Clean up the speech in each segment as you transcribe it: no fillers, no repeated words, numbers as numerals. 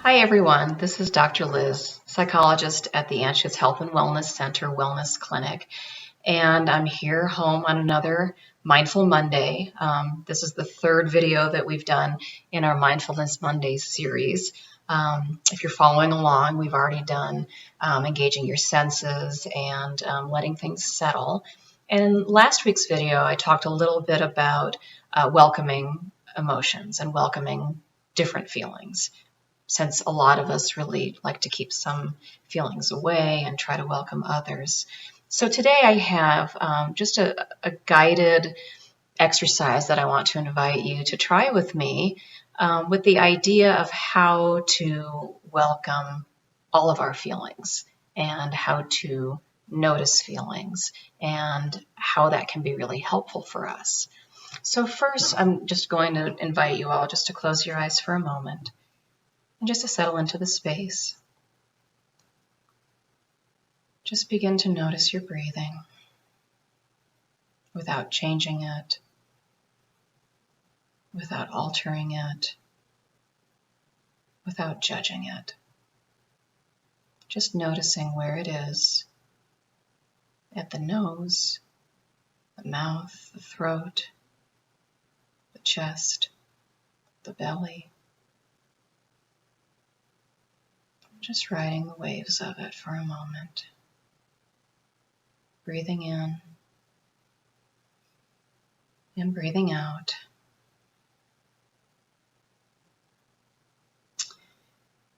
Hi everyone, this is Dr. Liz, psychologist at the Anschutz Health and Wellness Center Wellness Clinic, and I'm here home on another Mindful Monday. This is the third video that we've done in our Mindfulness Monday series. If you're following along, we've already done engaging your senses and letting things settle. And in last week's video, I talked a little bit about welcoming emotions and welcoming different feelings, since a lot of us really like to keep some feelings away and try to welcome others. So today I have just a guided exercise that I want to invite you to try with me, with the idea of how to welcome all of our feelings and how to notice feelings and how that can be really helpful for us. So first, I'm just going to invite you all just to close your eyes for a moment and just to settle into the space. Just begin to notice your breathing without changing it, without altering it, without judging it. Just noticing where it is at the nose, the mouth, the throat, the chest, the belly. Just riding the waves of it for a moment. Breathing in and breathing out.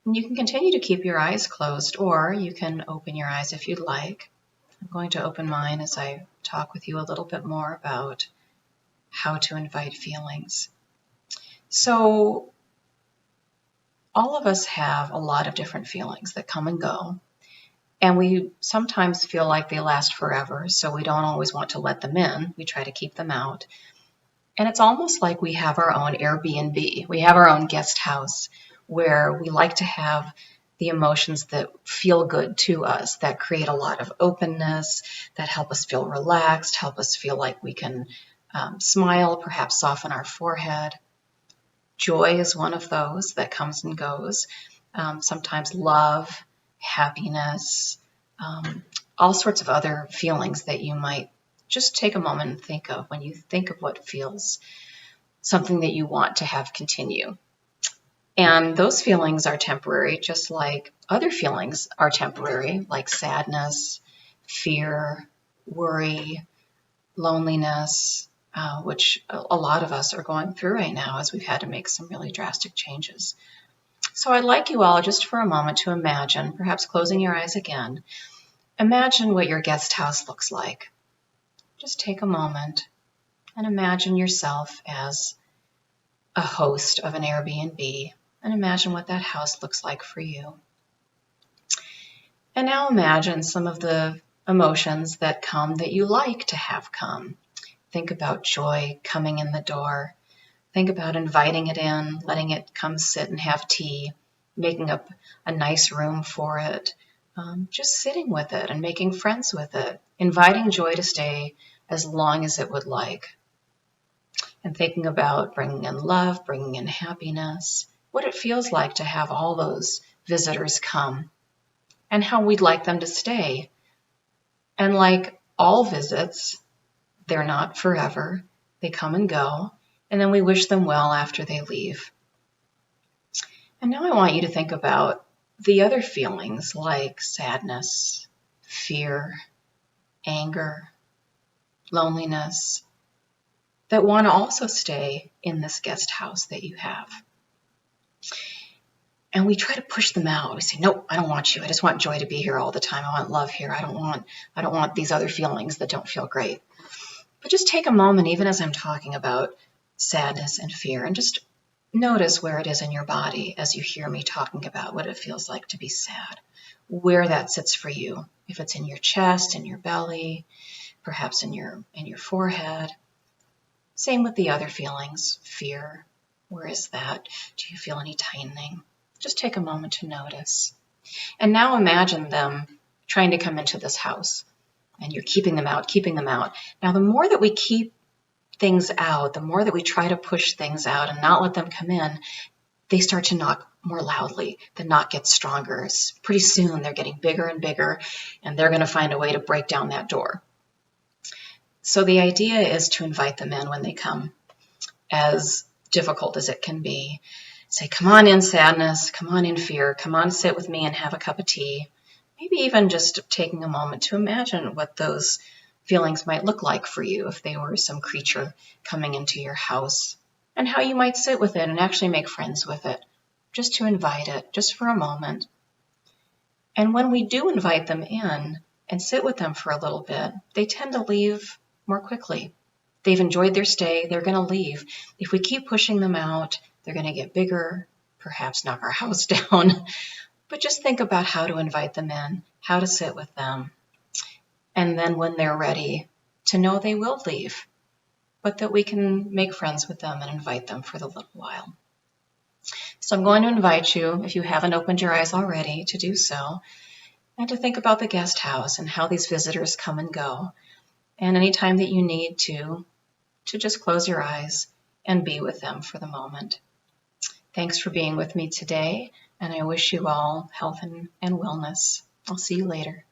And you can continue to keep your eyes closed, or you can open your eyes if you'd like. I'm going to open mine as I talk with you a little bit more about how to invite feelings. So, all of us have a lot of different feelings that come and go, and we sometimes feel like they last forever, so we don't always want to let them in. We try to keep them out. And it's almost like we have our own AirBnB. We have our own guest house where we like to have the emotions that feel good to us, that create a lot of openness, that help us feel relaxed, help us feel like we can smile, perhaps soften our forehead. Joy is one of those that comes and goes. Sometimes love, happiness, all sorts of other feelings that you might just take a moment and think of when you think of what feels something that you want to have continue. And those feelings are temporary, just like other feelings are temporary, like sadness, fear, worry, loneliness, which a lot of us are going through right now as we've had to make some really drastic changes. So I'd like you all just for a moment to imagine, perhaps closing your eyes again, imagine what your guest house looks like. Just take a moment and imagine yourself as a host of an Airbnb, and imagine what that house looks like for you. And now imagine some of the emotions that come that you like to have come. Think about joy coming in the door. Think about inviting it in, letting it come sit and have tea, making up a nice room for it, just sitting with it and making friends with it, inviting joy to stay as long as it would like. And thinking about bringing in love, bringing in happiness, what it feels like to have all those visitors come, and how we'd like them to stay. And like all visits, they're not forever. They come and go, and then we wish them well after they leave. And now I want you to think about the other feelings like sadness, fear, anger, loneliness, that want to also stay in this guest house that you have. And we try to push them out. We say, nope, I don't want you. I just want joy to be here all the time. I want love here. I don't want these other feelings that don't feel great. But just take a moment, even as I'm talking about sadness and fear, and just notice where it is in your body as you hear me talking about what it feels like to be sad, where that sits for you. If it's in your chest, in your belly, perhaps in your forehead. Same with the other feelings, fear. Where is that? Do you feel any tightening? Just take a moment to notice. And now imagine them trying to come into this house. And you're keeping them out. Now, the more that we keep things out, the more that we try to push things out and not let them come in, they start to knock more loudly. The knock gets stronger. Pretty soon they're getting bigger and bigger, and they're going to find a way to break down that door. So the idea is to invite them in when they come, as difficult as it can be. Say, come on in, sadness, come on in, fear, come on, sit with me and have a cup of tea. Maybe even just taking a moment to imagine what those feelings might look like for you if they were some creature coming into your house, and how you might sit with it and actually make friends with it, just to invite it, just for a moment. And when we do invite them in and sit with them for a little bit, they tend to leave more quickly. They've enjoyed their stay, they're going to leave. If we keep pushing them out, they're going to get bigger, perhaps knock our house down. But just think about how to invite them in, how to sit with them. And then when they're ready, to know they will leave, but that we can make friends with them and invite them for the little while. So I'm going to invite you, if you haven't opened your eyes already, to do so, and to think about the guest house and how these visitors come and go. And anytime that you need to just close your eyes and be with them for the moment. Thanks for being with me today, and I wish you all health and wellness. I'll see you later.